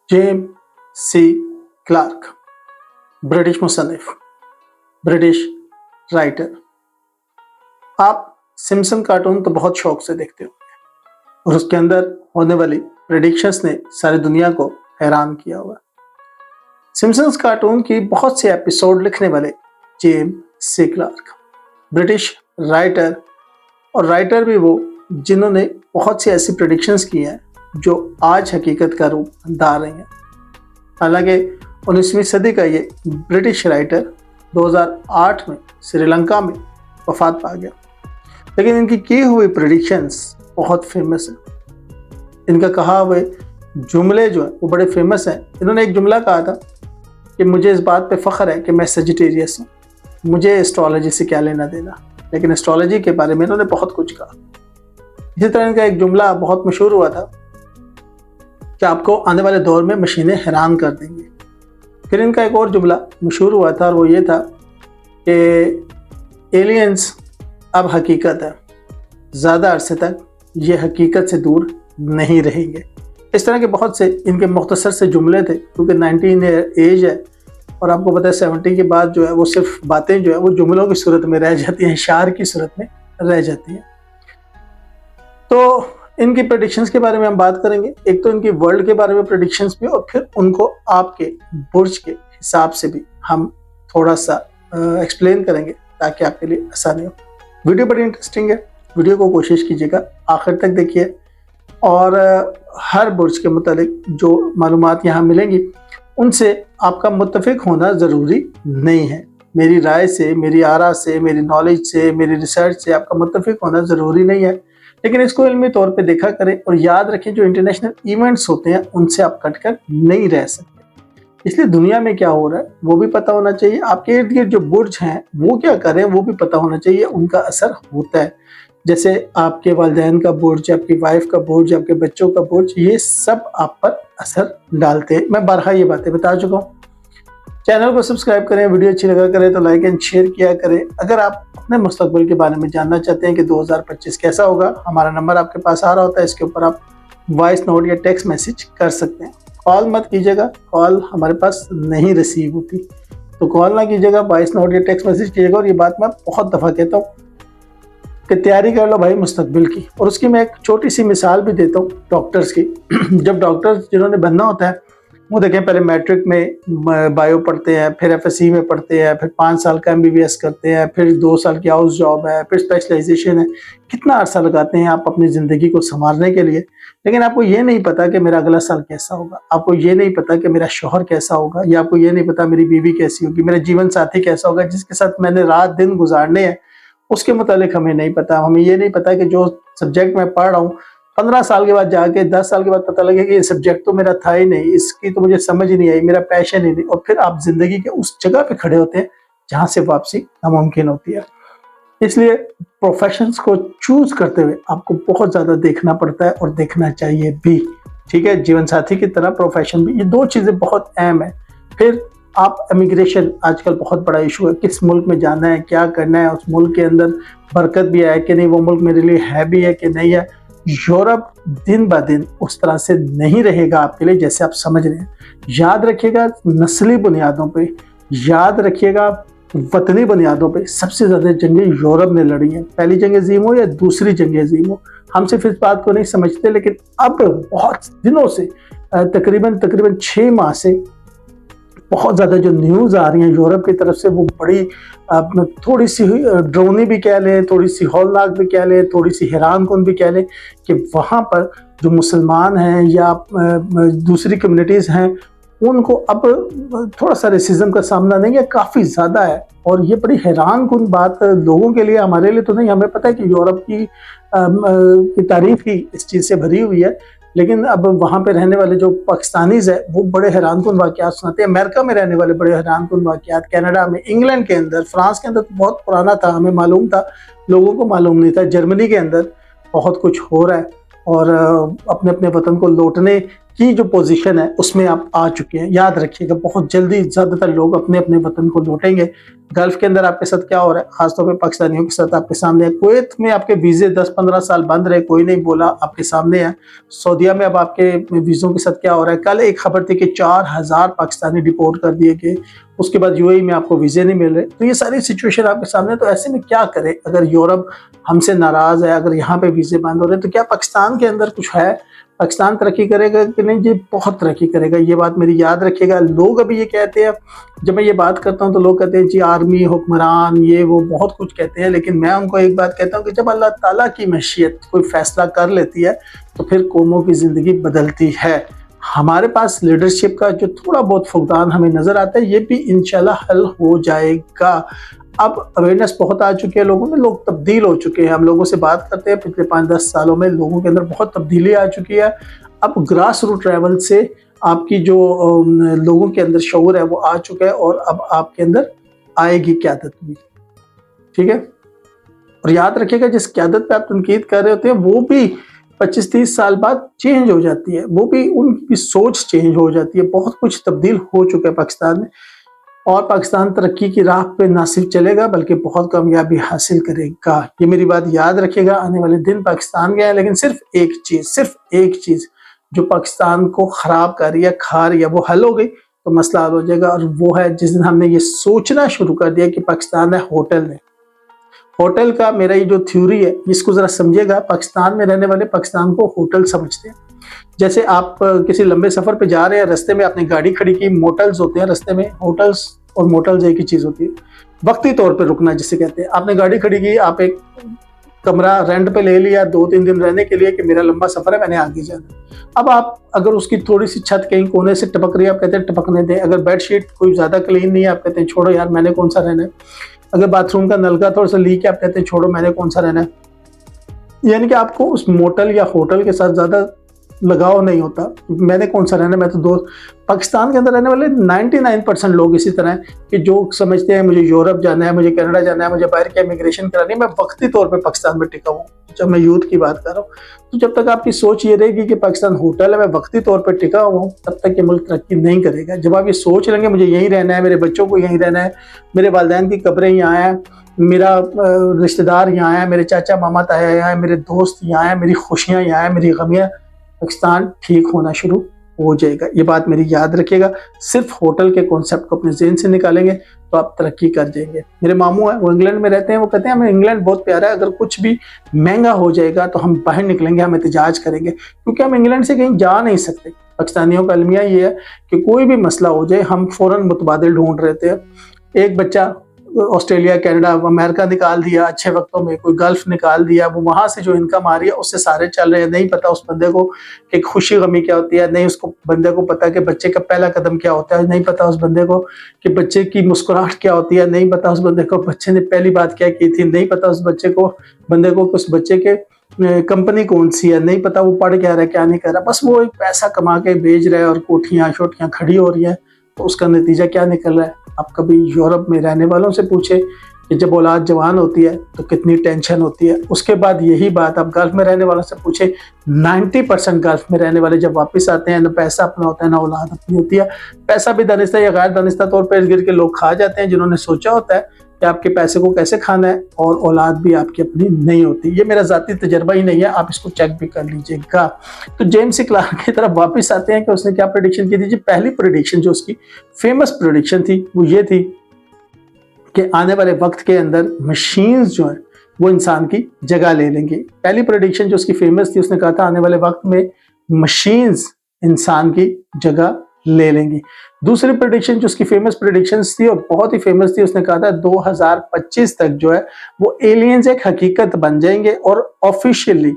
James C Clarke, British मुसन्निफ, British writer. आप Simpson cartoon तो बहुत शौक से देखते हो और उसके अंदर होने वाली प्रेडिक्शंस ने सारी दुनिया को हैरान किया हुआ। सिम्पसन्स कार्टून की बहुत से एपिसोड लिखने वाले James C Clarke, British writer, और राइटर भी वो जिन्होंने बहुत सी ऐसी प्रेडिक्शंस की हैं जो आज हकीकत का रूप धार रही हैं। हालांकि 19वीं सदी का ये ब्रिटिश राइटर 2008 में श्रीलंका में वफात पा गया, लेकिन इनकी की हुई प्रेडिक्शंस बहुत फेमस है। इनका कहा हुए जुमले जो है वो बड़े फेमस हैं। इन्होंने एक जुमला कहा था कि मुझे इस बात पे फ़ख्र है कि मैं सजिटेरियस हूँ, मुझे एस्ट्रोलॉजी से क्या लेना देना, लेकिन एस्ट्रोलॉजी के बारे में इन्होंने बहुत कुछ कहा। इसी तरह इनका एक जुमला बहुत मशहूर हुआ था कि आपको आने वाले दौर में मशीनें हैरान कर देंगी। फिर इनका एक और जुमला मशहूर हुआ था और वो ये था कि एलियंस अब हकीकत है, ज़्यादा अरसे तक ये हकीकत से दूर नहीं रहेंगे। इस तरह के बहुत से इनके मुख्तसर से जुमले थे, क्योंकि 19 एज है और आपको पता है 70 के बाद जो है वो सिर्फ बातें जो है वो जुमलों की सूरत में रह जाती हैं, शार की सूरत में रह जाती हैं। तो इनकी प्रेडिक्शंस के बारे में हम बात करेंगे। एक तो इनकी वर्ल्ड के बारे में प्रेडिक्शंस भी, और फिर उनको आपके बुर्ज के हिसाब से भी हम थोड़ा सा एक्सप्लेन करेंगे ताकि आपके लिए आसानी हो। वीडियो बड़ी इंटरेस्टिंग है, वीडियो को कोशिश कीजिएगा आखिर तक देखिए, और हर बुर्ज के मुतालिक जो मालूमात यहाँ मिलेंगी उनसे आपका मुत्तफिक होना ज़रूरी नहीं है। मेरी राय से, मेरी आरा से, मेरी नॉलेज से, मेरी रिसर्च से आपका मुत्तफिक होना ज़रूरी नहीं है, लेकिन इसको इल्मी तौर पे देखा करें और याद रखें जो इंटरनेशनल इवेंट्स होते हैं उनसे आप कटकर नहीं रह सकते। इसलिए दुनिया में क्या हो रहा है वो भी पता होना चाहिए, आपके इर्द गिर्द जो बुर्ज हैं वो क्या कर रहे हैं वो भी पता होना चाहिए, उनका असर होता है। जैसे आपके वालिदैन का बुर्ज, आपकी वाइफ का बुर्ज, आपके बच्चों का बुर्ज, ये सब आप पर असर डालते हैं। मैं बारहा ये बातें बता चुका हूँ। चैनल को सब्सक्राइब करें, वीडियो अच्छी लगा करें तो लाइक एंड शेयर किया करें। अगर आप अपने मुस्तकबिल के बारे में जानना चाहते हैं कि 2025 कैसा होगा, हमारा नंबर आपके पास आ रहा होता है, इसके ऊपर आप वॉइस नोट या टेक्स्ट मैसेज कर सकते हैं। कॉल मत कीजिएगा, कॉल हमारे पास नहीं रिसीव होती, तो कॉल ना कीजिएगा, वॉइस नोट या टेक्स्ट मैसेज कीजिएगा। और ये बात मैं बहुत दफ़ा कहता हूँ कि तैयारी कर लो भाई मुस्तकबिल की, और उसकी मैं एक छोटी सी मिसाल भी देता हूँ डॉक्टर्स की। जब डॉक्टर्स जिन्होंने बनना होता है वो देखें, पहले मैट्रिक में बायो पढ़ते हैं, फिर एफएससी में पढ़ते हैं, फिर 5 साल का एमबीबीएस करते हैं, फिर 2 साल की हाउस जॉब है, फिर स्पेशलाइजेशन है। कितना अरसा लगाते हैं आप अपनी ज़िंदगी को संवारने के लिए, लेकिन आपको ये नहीं पता कि मेरा अगला साल कैसा होगा, आपको ये नहीं पता कि मेरा शौहर कैसा होगा, या आपको ये नहीं पता मेरी बीवी कैसी होगी, मेरा जीवन साथी कैसा होगा, जिसके साथ मैंने रात दिन गुजारने हैं उसके मुतालिक हमें नहीं पता। हमें ये नहीं पता कि जो सब्जेक्ट मैं पढ़ रहा हूँ 15 साल के बाद जाके 10 साल के बाद पता लगे कि ये सब्जेक्ट तो मेरा था ही नहीं, इसकी तो मुझे समझ ही नहीं आई, मेरा पैशन ही नहीं, और फिर आप जिंदगी के उस जगह पे खड़े होते हैं जहां से वापसी नामुमकिन होती है। इसलिए प्रोफेशंस को चूज करते हुए आपको बहुत ज्यादा देखना पड़ता है और देखना चाहिए भी, ठीक है। जीवन साथी की तरह प्रोफेशन भी, ये 2 चीजें बहुत अहम है। फिर आप इमिग्रेशन आजकल बहुत बड़ा इशू है, किस मुल्क में जाना है, क्या करना है, उस मुल्क के अंदर बरकत भी है कि नहीं, वो मुल्क मेरे लिए है भी है कि नहीं है। यूरोप दिन ब दिन उस तरह से नहीं रहेगा आपके लिए जैसे आप समझ रहे हैं। याद रखिएगा नस्ली बुनियादों पे, याद रखिएगा वतनी बुनियादों पे सबसे ज़्यादा जंगें यूरोप ने लड़ी हैं। पहली जंग अज़ीम हो या दूसरी जंग अज़ीम हो, हम सिर्फ इस बात को नहीं समझते, लेकिन अब बहुत दिनों से तकरीबन 6 माह से बहुत ज़्यादा जो न्यूज़ आ रही हैं यूरोप की तरफ से, वो बड़ी थोड़ी सी ड्रोनी भी कह लें, थोड़ी सी हौलनाक भी कह लें, थोड़ी सी हैरानकुन भी कह लें कि वहाँ पर जो मुसलमान हैं या दूसरी कम्युनिटीज़ हैं उनको अब थोड़ा सा रेसिज्म का सामना नहीं है, काफ़ी ज़्यादा है। और ये बड़ी हैरानकुन बात लोगों के लिए, हमारे लिए तो नहीं। हमें पता है कि यूरोप की तारीफ ही इस चीज़ से भरी हुई है, लेकिन अब वहाँ पे रहने वाले जो पाकिस्तानीज़ है वो बड़े हैरानकुन वाक़यात सुनाते हैं। अमेरिका में रहने वाले बड़े हैरानकुन वाक़यात, कनाडा में, इंग्लैंड के अंदर, फ्रांस के अंदर तो बहुत पुराना था, हमें मालूम था, लोगों को मालूम नहीं था। जर्मनी के अंदर बहुत कुछ हो रहा है और अपने अपने वतन को लौटने की जो पोजीशन है उसमें आप आ चुके हैं। याद रखिएगा, बहुत जल्दी ज़्यादातर लोग अपने अपने वतन को लौटेंगे। गल्फ के अंदर आपके साथ क्या हो रहा है, खासतौर पे पाकिस्तानियों के साथ आपके सामने है। कुवैत में आपके वीज़े 10-15 साल बंद रहे, कोई नहीं बोला, आपके सामने है। सऊदीया में अब आपके वीज़ों के साथ क्या हो रहा है, कल एक खबर थी कि 4000 पाकिस्तानी डिपोर्ट कर दिए गए, उसके बाद यूएई में आपको वीज़े नहीं मिल रहे। तो ये सारी सिचुएशन आपके सामने है। तो ऐसे में क्या करें, अगर यूरोप हमसे नाराज़ है, अगर यहाँ पे वीज़े बंद हो रहे हैं, तो क्या पाकिस्तान के अंदर कुछ है? पाकिस्तान तरक्की करेगा कि नहीं? जी बहुत तरक्की करेगा, ये बात मेरी याद रखिएगा। लोग अभी ये कहते हैं, जब मैं ये बात करता हूँ तो लोग कहते हैं जी आर्मी, हुक्मरान, ये वो बहुत कुछ कहते हैं, लेकिन मैं उनको एक बात कहता हूँ कि जब अल्लाह ताला की मशीयत कोई फैसला कर लेती है तो फिर कौमों की ज़िंदगी बदलती है। हमारे पास लीडरशिप का जो थोड़ा बहुत फुकदान हमें नज़र आता है, ये भी इंशाल्लाह हल हो जाएगा। अब अवेयरनेस बहुत आ चुकी है लोगों में, लोग तब्दील हो चुके हैं। हम लोगों से बात करते हैं, पिछले 5-10 सालों में लोगों के अंदर बहुत तब्दीली आ चुकी है। अब ग्रास रूट लेवल से आपकी जो लोगों के अंदर शऊर है वो आ चुका है, और अब आपके अंदर आएगी क़यादत भी, ठीक है। और याद रखिएगा, जिस क़यादत पे आप तनकीद कर रहे होते हैं वो भी 25-30 साल बाद चेंज हो जाती है, वो भी उनकी सोच चेंज हो जाती है। बहुत कुछ तब्दील हो चुका है पाकिस्तान में, और पाकिस्तान तरक्की की राह पे ना सिर्फ चलेगा बल्कि बहुत कामयाबी हासिल करेगा। ये मेरी बात याद रखिएगा। आने वाले दिन पाकिस्तान गया है, लेकिन सिर्फ एक चीज़ जो पाकिस्तान को ख़राब कर रही है, खा रही है, वो हल हो गई तो मसला हल हो जाएगा। और वो है जिस दिन हमने ये सोचना शुरू कर दिया कि पाकिस्तान है होटल में। होटल का मेरा ये जो थ्योरी है, इसको ज़रा समझिएगा। पाकिस्तान में रहने वाले पाकिस्तान को होटल समझते हैं। जैसे आप किसी लंबे सफ़र पे जा रहे हैं, रास्ते में आपने गाड़ी खड़ी की, मोटल्स होते हैं रास्ते में। होटल्स और मोटल्स एक ही चीज़ होती है, वक्ती तौर पे रुकना जिसे कहते हैं। आपने गाड़ी खड़ी की, आप एक कमरा रेंट पे ले लिया 2-3 दिन रहने के लिए कि मेरा लंबा सफ़र है, मैंने आगे जाना। अब आप अगर उसकी थोड़ी सी छत कहीं कोने से टपक रही है, आप कहते हैं टपकने दें। अगर बेडशीट कोई ज़्यादा क्लीन नहीं है, आप कहते हैं छोड़ो यार, मैंने कौन सा रहना है। अगर बाथरूम का नलका थोड़ा सा लीक है, आप कहते हैं छोड़ो, मैंने कौन सा रहना है। यानी कि आपको उस मोटल या होटल के साथ ज़्यादा लगाव नहीं होता, मैंने कौन सा रहना है, मैं तो दोस्त। पाकिस्तान के अंदर रहने वाले 99% लोग इसी तरह हैं कि जो समझते हैं मुझे यूरोप जाना है, मुझे कनाडा जाना है, मुझे बाहर की इमिग्रेशन करानी है, मैं वक्ती तौर पे पाकिस्तान में टिका हूँ। जब मैं यूथ की बात कर रहा हूँ, तो जब तक आपकी सोच ये रहेगी कि पाकिस्तान होटल है, मैं वक्ती तौर पर टिका हुआ हूँ, तब तक ये मुल्क तरक्की नहीं करेगा। जब आप ये सोच लेंगे मुझे यहीं रहना है, मेरे बच्चों को यहीं रहना है, मेरे वालिदैन की कब्रें यहाँ हैं, मेरा रिश्तेदार यहाँ है, मेरे चाचा मामा ताया यहाँ है, मेरे दोस्त यहाँ हैं, मेरी खुशियाँ यहाँ हैं, मेरी गमियाँ, पाकिस्तान ठीक होना शुरू हो जाएगा। ये बात मेरी याद रखिएगा। सिर्फ होटल के कॉन्सेप्ट को अपने ज़हन से निकालेंगे तो आप तरक्की कर जाएंगे। मेरे मामू हैं, वो इंग्लैंड में रहते हैं, वो कहते हैं हमें इंग्लैंड बहुत प्यारा है, अगर कुछ भी महंगा हो जाएगा तो हम बाहर निकलेंगे, हम एहतजाज करेंगे, क्योंकि हम इंग्लैंड से कहीं जा नहीं सकते। पाकिस्तानियों का अलमिया ये है कि कोई भी मसला हो जाए हम फ़ौरन मुतबादिल ढूंढ रहे थे। एक बच्चा ऑस्ट्रेलिया, कनाडा, अमेरिका निकाल दिया अच्छे वक्तों में, कोई गल्फ निकाल दिया, वो वहाँ से जो इनकम आ रही है उससे सारे चल रहे हैं। नहीं पता उस बंदे को कि खुशी गमी क्या होती है, नहीं उसको बंदे को पता कि बच्चे का पहला कदम क्या होता है, नहीं पता उस बंदे को कि बच्चे की मुस्कुराहट क्या होती है, नहीं पता उस बंदे को बच्चे ने पहली बात क्या की थी, नहीं पता उस बंदे को उस बच्चे के कंपनी कौन सी है, नहीं पता वो पढ़ क्या रहा है क्या नहीं कर रहा। बस वो एक पैसा कमा के भेज रहा है और कोठियाँ शोठियाँ खड़ी हो रही हैं। तो उसका नतीजा क्या निकल रहा है? आप कभी यूरोप में रहने वालों से पूछे कि जब औलाद जवान होती है तो कितनी टेंशन होती है। उसके बाद यही बात आप गल्फ में रहने वालों से पूछे, 90% गल्फ में रहने वाले जब वापस आते हैं, ना पैसा अपना होता है ना औलाद अपनी होती है। पैसा भी दानिस्ता या गैर दानिस्ता तौर पर गिर के लोग खा जाते हैं, जिन्होंने सोचा होता है कि आपके पैसे को कैसे खाना है, और औलाद भी आपकी अपनी नहीं होती। ये मेरा ज़ाती तजर्बा ही नहीं है, आप इसको चेक भी कर लीजिएगा। तो जेम्स क्लार्क की तरफ वापस आते हैं कि उसने क्या प्रेडिक्शन की थी। पहली प्रेडिक्शन जो उसकी फेमस प्रेडिक्शन थी वो ये थी कि आने वाले वक्त के अंदर मशीन्स जो है वो इंसान की जगह ले लेंगी। पहली प्रेडिक्शन जो उसकी फेमस थी, उसने कहा था आने वाले वक्त में मशीन्स इंसान की जगह ले लेंगी। दूसरी प्रेडिक्शन जो उसकी फेमस प्रेडिक्शंस थी और बहुत ही फेमस थी, उसने कहा था 2025 तक जो है वो एलियंस एक हकीकत बन जाएंगे और ऑफिशियली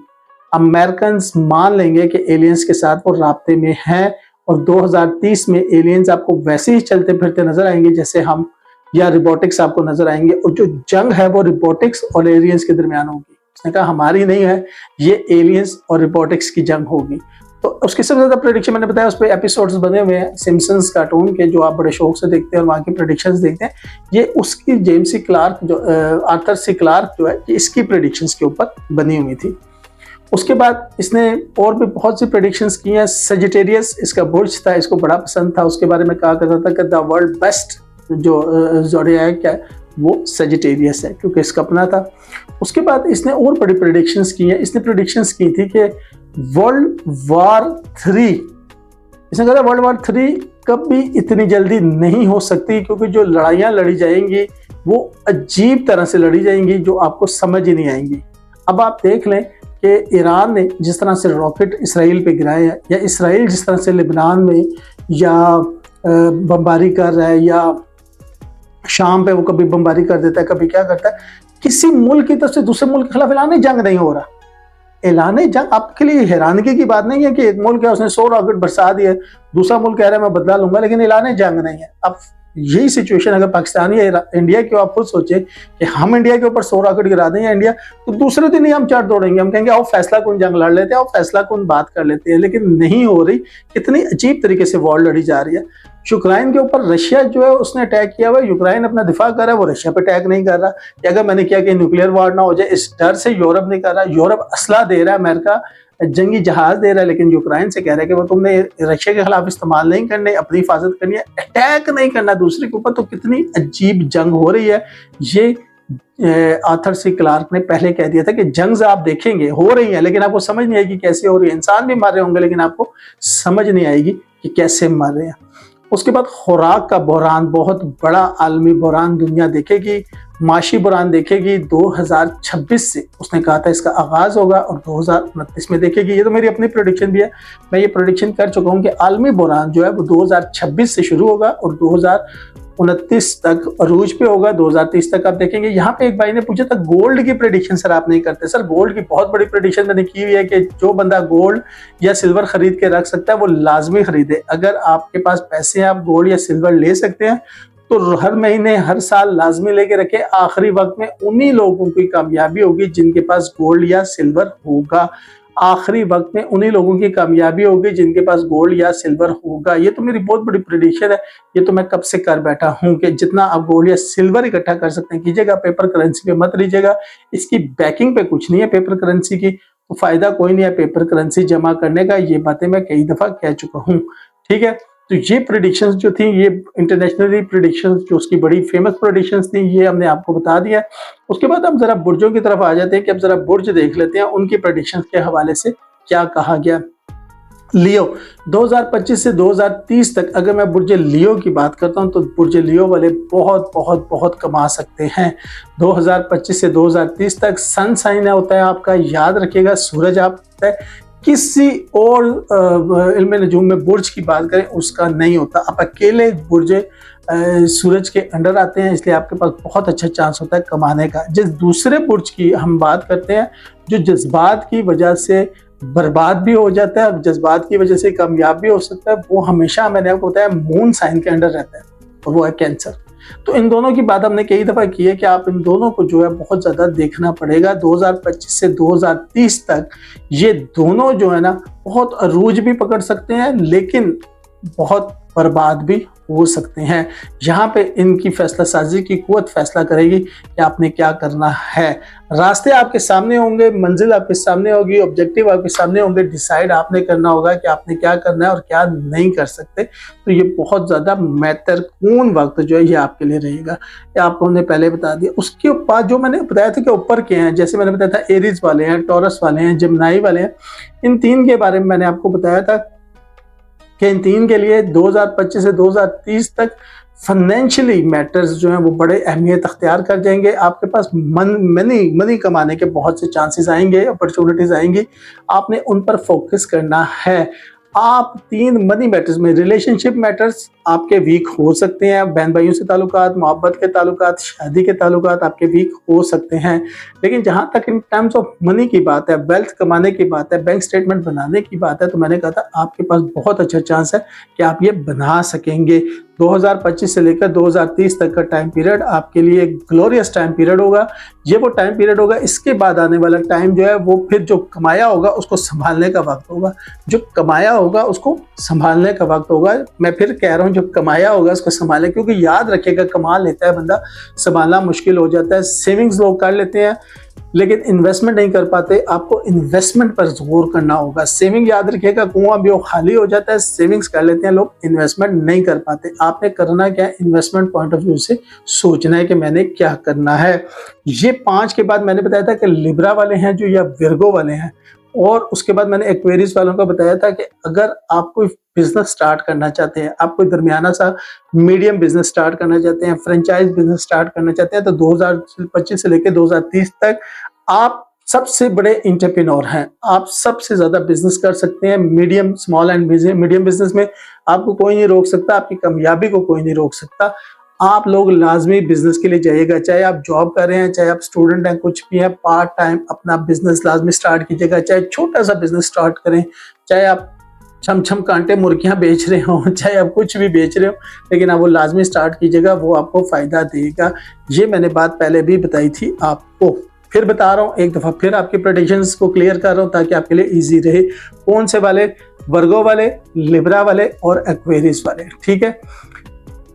अमेरिकन मान लेंगे कि एलियंस के साथ वो राब्ते में हैं, और 2030 में एलियंस आपको वैसे ही चलते फिरते नजर आएंगे जैसे हम, या रोबोटिक्स आपको नजर आएंगे, और जो जंग है वो रोबोटिक्स और एलियंस के दरमियान होगी। उसने कहा हमारी नहीं है, ये एलियंस और रोबोटिक्स की जंग होगी। तो उसकी सबसे ज्यादा प्रेडिक्शन मैंने बताया, उस पर एपिसोड्स बने हुए हैं सिम्पसन्स कार्टून के, जो आप बड़े शौक से देखते हैं और वहाँ की प्रेडिक्शंस देखते हैं। ये उसकी आर्थर सी क्लार्क जो है, इसकी प्रेडिक्शंस के ऊपर बनी हुई थी। उसके बाद इसने और भी बहुत सी प्रेडिक्शंस की हैं। सजिटेरियस इसका बुर्ज था, इसको बड़ा पसंद था, उसके बारे में कहा करता था कि द वर्ल्ड बेस्ट जो ज़ोडिएक है वो सजिटेरियस है, क्योंकि इसका अपना था। उसके बाद इसने और बड़ी प्रेडिक्शंस की हैं। इसने प्रेडिक्शंस की थी कि वर्ल्ड वार 3, इसने कहा वर्ल्ड वार 3 कभी इतनी जल्दी नहीं हो सकती, क्योंकि जो लड़ाइयाँ लड़ी जाएंगी वो अजीब तरह से लड़ी जाएंगी जो आपको समझ ही नहीं आएंगी। अब आप देख लें कि ईरान ने जिस तरह से रॉकेट इसराइल पे गिराए हैं, या इसराइल जिस तरह से लेबनान में या बमबारी कर रहा है, या शाम पे वो कभी बमबारी कर देता है, कभी क्या करता है। किसी मुल्क की तरफ से दूसरे मुल्क के खिलाफ ऐलान जंग नहीं हो रहा। ऐलान जंग आपके लिए हैरानगी की बात नहीं है कि एक मुल्क है उसने 100 रॉकेट बरसा दिए, दूसरा मुल्क कह रहा है मैं बदला लूंगा, लेकिन ऐलान जंग नहीं है। अब यही सिचुएशन अगर पाकिस्तान या इंडिया की, आप खुद सोचे कि हम इंडिया के ऊपर 100 रॉकेट गिरा दें या इंडिया, तो दूसरे दिन ही हम चढ़ दौड़ेंगे, हम कहेंगे आओ फैसला कौन जंग लड़ लेते हैं, आओ फैसला कौन बात कर लेते हैं। लेकिन नहीं हो रही। कितनी अजीब तरीके से वॉर लड़ी जा रही है। यूक्रेन के ऊपर रशिया जो है उसने अटैक किया हुआ है, यूक्रेन अपना दिफा कर रहा है, वो रशिया पे अटैक नहीं कर रहा। कि अगर मैंने किया कि न्यूक्लियर वॉर ना हो जाए, इस डर से यूरोप नहीं कर रहा। यूरोप असला दे रहा है, अमेरिका जंगी जहाज दे रहा है, लेकिन यूक्रेन से कह रहा है कि वो तुमने रशिया के खिलाफ इस्तेमाल नहीं करने, अपनी हिफाजत करनी है, अटैक नहीं करना दूसरे के ऊपर। तो कितनी अजीब जंग हो रही है। ये आर्थर सी क्लार्क ने पहले कह दिया था कि जंग आप देखेंगे हो रही है, लेकिन आपको समझ नहीं आएगी कैसे हो रही है। इंसान भी मर रहे होंगे, लेकिन आपको समझ नहीं आएगी कि कैसे मर रहे हैं। उसके बाद खुराक का बहरान, बहुत बड़ा आलमी बहरान दुनिया देखेगी, माशी बहरान देखेगी। 2026 से उसने कहा था इसका आगाज होगा और 2029 में देखेगी। ये तो मेरी अपनी प्रेडिक्शन भी है, मैं ये प्रेडिक्शन कर चुका हूँ कि आलमी बहरान जो है वो 2026 से शुरू होगा और 2029 तक अरूज पे होगा, 2030 तक आप देखेंगे। यहाँ पे एक भाई ने पूछा था गोल्ड की प्रेडिक्शन सर आप नहीं करते। सर गोल्ड की बहुत बड़ी प्रेडिक्शन मैंने की हुई है कि जो बंदा गोल्ड या सिल्वर खरीद के रख सकता है वो लाजमी खरीदे। अगर आपके पास पैसे हैं, आप गोल्ड या सिल्वर ले सकते हैं, तो हर महीने हर साल लाजमी लेके रखे। आखिरी वक्त में उन्हीं लोगों की कामयाबी होगी जिनके पास गोल्ड या सिल्वर होगा। आखिरी वक्त में उन्हीं लोगों की कामयाबी होगी जिनके पास गोल्ड या सिल्वर होगा। ये तो मेरी बहुत बड़ी प्रेडिक्शन है। ये तो मैं कब से कर बैठा हूँ कि जितना आप गोल्ड या सिल्वर इकट्ठा कर सकते हैं कीजिएगा, पेपर करेंसी पे मत लीजिएगा। इसकी बैकिंग पे कुछ नहीं है पेपर करेंसी की, तो फायदा कोई नहीं है पेपर करेंसी जमा करने का। ये बातें मैं कई दफा कह चुका हूँ, ठीक है। तो ये प्रेडिक्शंस जो थी, ये इंटरनेशनली प्रेडिक्शंस जो उसकी बड़ी फेमस प्रेडिक्शंस थी, ये हमने आपको बता दिया। उसके बाद हम जरा बुर्जों की तरफ आ जाते हैं कि अब जरा बुर्ज देख लेते हैं उनकी प्रेडिक्शंस के हवाले से क्या कहा गया। लियो 2025 से 2030 तक अगर मैं बुर्ज लियो की बात करता हूं तो बुर्ज लियो वाले बहुत बहुत बहुत कमा सकते हैं। 2025 से 2030 तक सन साइन होता है आपका, याद रखिएगा। सूरज आपका है, किसी और इल्म नजूम में बुर्ज की बात करें उसका नहीं होता। आप अकेले बुर्ज सूरज के अंडर आते हैं, इसलिए आपके पास बहुत अच्छा चांस होता है कमाने का। जिस दूसरे बुर्ज की हम बात करते हैं जो जज्बात की वजह से बर्बाद भी हो जाता है और जज्बात की वजह से कामयाब भी हो सकता है, वो हमेशा मैंने आपको बताया मून साइन के अंडर रहता है और वो है कैंसर। तो इन दोनों की बात हमने कई दफा की है कि आप इन दोनों को जो है बहुत ज्यादा देखना पड़ेगा। 2025 से 2030 तक ये दोनों जो है ना बहुत अरूज भी पकड़ सकते हैं, लेकिन बहुत बर्बाद भी हो सकते हैं। यहाँ पे इनकी फैसला साजी की कुव्वत फैसला करेगी कि आपने क्या करना है। रास्ते आपके सामने होंगे, मंजिल आपके सामने होगी, ऑब्जेक्टिव आपके सामने होंगे, डिसाइड आपने करना होगा कि आपने क्या करना है और क्या नहीं कर सकते। तो ये बहुत ज़्यादा महत्वपूर्ण वक्त जो है ये आपके लिए रहेगा, ये आपको हमने पहले बता दिया। उसके बाद जो मैंने बताया था कि ऊपर के हैं, जैसे मैंने बताया था एरीज वाले हैं, टॉरस वाले हैं, जिमनाई वाले हैं, इन तीन के बारे में मैंने आपको बताया था कि इन तीन के लिए 2025 से 2030 तक फाइनेंशियली मैटर्स जो हैं वो बड़े अहमियत अख्तियार कर जाएंगे। आपके पास मनी कमाने के बहुत से चांसेस आएंगे, अपॉर्चुनिटीज आएंगी, आपने उन पर फोकस करना है। आप तीन मनी मैटर्स में, रिलेशनशिप मैटर्स आपके वीक हो सकते हैं, बहन भाइयों से ताल्लुकात, मोहब्बत के ताल्लुकात, शादी के ताल्लुकात आपके वीक हो सकते हैं। लेकिन जहाँ तक इन टर्म्स ऑफ मनी की बात है, वेल्थ कमाने की बात है, बैंक स्टेटमेंट बनाने की बात है, तो मैंने कहा था आपके पास बहुत अच्छा चांस है कि आप ये बना सकेंगे। 2025 से लेकर 2030 तक का टाइम पीरियड आपके लिए ग्लोरियस टाइम पीरियड होगा। ये वो टाइम पीरियड होगा, इसके बाद आने वाला टाइम जो है वो फिर जो कमाया होगा उसको संभालने का वक्त होगा, जो कमाया होगा उसको संभालने का वक्त होगा। मैं फिर कह रहा हूँ जो कमाया होगा उसको संभालें, क्योंकि याद रखिएगा कमा लेता है बंदा, संभालना मुश्किल हो जाता है। सेविंग्स लोग कर लेते हैं, लेकिन इन्वेस्टमेंट नहीं कर पाते। आपको इन्वेस्टमेंट पर जोर करना होगा। सेविंग याद रखिएगा, कुआं भी वो खाली हो जाता है, सेविंग्स कर लेते हैं लोग, इन्वेस्टमेंट नहीं कर पाते। आपने करना क्या है, इन्वेस्टमेंट पॉइंट ऑफ व्यू से सोचना है कि मैंने क्या करना है। ये 5 के बाद मैंने बताया था कि लिब्रा वाले हैं जो, या विर्गो वाले हैं, और उसके बाद मैंने एक्वेरियस वालों को बताया था कि अगर आप कोई बिजनेस स्टार्ट करना चाहते हैं, आप कोई दरमियाना सा मीडियम बिजनेस स्टार्ट करना चाहते हैं, फ्रेंचाइज बिजनेस स्टार्ट करना चाहते हैं, तो 2025 से लेकर 2030 तक आप सबसे बड़े एंटरप्रेन्योर हैं। आप सबसे ज्यादा बिजनेस कर सकते हैं medium, small and medium business में। आपको कोई नहीं रोक सकता, आपकी कामयाबी को कोई नहीं रोक सकता। आप लोग लाजमी बिजनेस के लिए जाइएगा, चाहे आप जॉब कर रहे हैं, चाहे आप स्टूडेंट हैं, कुछ भी हैं, पार्ट टाइम अपना बिजनेस लाजमी स्टार्ट कीजिएगा। चाहे छोटा सा बिजनेस स्टार्ट करें, चाहे आप छम छम कांटे मुर्गियां बेच रहे हो, चाहे आप कुछ भी बेच रहे हो, लेकिन आप वो लाजमी स्टार्ट कीजिएगा, वो आपको फायदा देगा। ये मैंने बात पहले भी बताई थी आपको, फिर बता रहा हूँ एक दफा, फिर आपके प्रेडिक्शंस को क्लियर कर रहा हूँ ताकि आपके लिए इजी रहे। कौन से वाले? वर्गो वाले, लिब्रा वाले और एक्वेरियस वाले। ठीक है,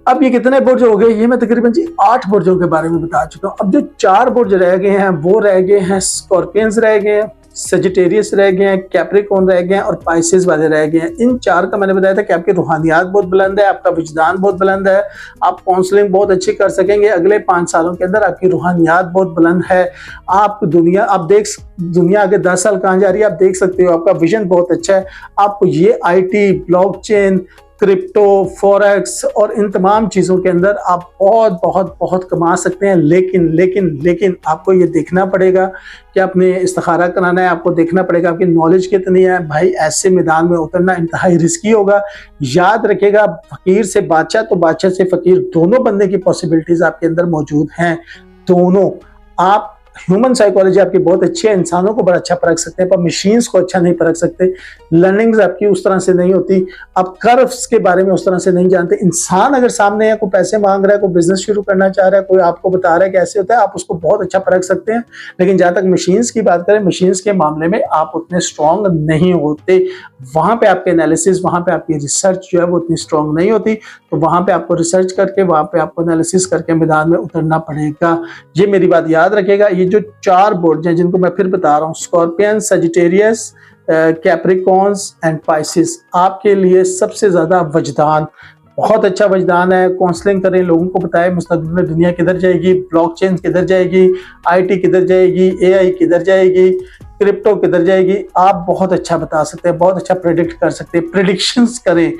अब ये कितने बुर्ज हो गए? ये मैं तकरीबन जी 8 बुर्जों के बारे में बता चुका हूँ। अब जो 4 बुर्ज रह गए हैं वो रह गए हैं स्कॉर्पियंस रह गए हैं, सजिटेरियस रह गए हैं, कैप्रिकॉर्न रह गए हैं और पाइसेस वाले रह गए हैं। इन 4 का मैंने बताया था कि आपकी रूहानियात बहुत बुलंद है, आपका विजदान बहुत बुलंद है, आप काउंसलिंग बहुत अच्छी कर सकेंगे। अगले 5 सालों के अंदर आपकी रूहानियात बहुत बुलंद है। आप दुनिया आगे 10 साल कहाँ जा रही है आप देख सकते हो। आपका विजन बहुत अच्छा है। आपको ये IT, ब्लॉकचेन, क्रिप्टो, फॉरेक्स और इन तमाम चीज़ों के अंदर आप बहुत बहुत बहुत कमा सकते हैं। लेकिन लेकिन लेकिन आपको ये देखना पड़ेगा कि आपने इस्तिखारा कराना है, आपको देखना पड़ेगा आपकी नॉलेज कितनी है। भाई ऐसे मैदान में उतरना इंतहाई रिस्की होगा। याद रखिएगा, फकीर से बादशाह तो बादशाह से फकीर, दोनों बनने की पॉसिबिलिटीज आपके अंदर मौजूद हैं। दोनों। आप ह्यूमन साइकोलॉजी आपकी बहुत अच्छी है, इंसानों को बड़ा अच्छा परख सकते हैं, पर मशीन्स को अच्छा नहीं परख सकते। लर्निंग्स आपकी उस तरह से नहीं होती, आप कर्व्स के बारे में उस तरह से नहीं जानते। इंसान अगर सामने है, कोई पैसे मांग रहा है, कोई बिजनेस शुरू करना चाह रहा है, कोई आपको बता रहा है कैसे होता है, आप उसको बहुत अच्छा परख सकते हैं। लेकिन जहां तक मशीन्स की बात करें, मशीन्स के मामले में आप उतने स्ट्रॉन्ग नहीं होते। वहां पे आपके एनालिसिस, वहां पे आपकी रिसर्च जो है वो उतनी स्ट्रॉन्ग नहीं होती। तो वहां पे आपको रिसर्च करके, वहां पे आपको एनालिसिस करके मैदान में उतरना पड़ेगा। ये मेरी बात याद रखिएगा। ये जो 4 बोर्ड हैं जिनको मैं फिर बता रहा हूँ, scorpion, Sagittarius, Capricorns and Pisces, आपके लिए सबसे ज्यादा वजदान, बहुत अच्छा वजदान है। काउंसलिंग करें, लोगों को बताएं मुस्तकबिल में दुनिया किधर जाएगी, ब्लॉकचेन किधर जाएगी, IT किधर जाएगी, AI किधर जाएगी, क्रिप्टो किधर जाएगी। आप बहुत अच्छा बता सकते हैं, बहुत अच्छा प्रेडिक्ट कर सकते हैं। प्रेडिक्शंस करें,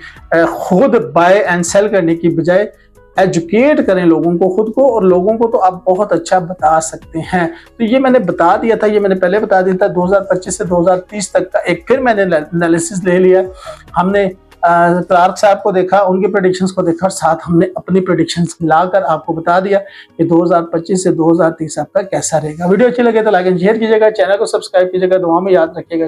खुद बाय एंड सेल करने की बजाय एजुकेट करें लोगों को, खुद को, और लोगों को तो आप बहुत अच्छा बता सकते हैं। तो ये मैंने बता दिया था, ये मैंने पहले बता दिया था। 2025 से 2030 तक का एक फिर मैंने एनालिसिस ले लिया। हमने क्लार्क साहब को देखा, उनके प्रेडिक्शंस को देखा, और साथ हमने अपनी प्रेडिक्शंस मिलाकर आपको बता दिया कि 2025 से 2030 आपका कैसा रहेगा। वीडियो अच्छी लगे तो लाइक एंड शेयर कीजिएगा, चैनल को सब्सक्राइब कीजिएगा, दुआ में याद रखिएगा।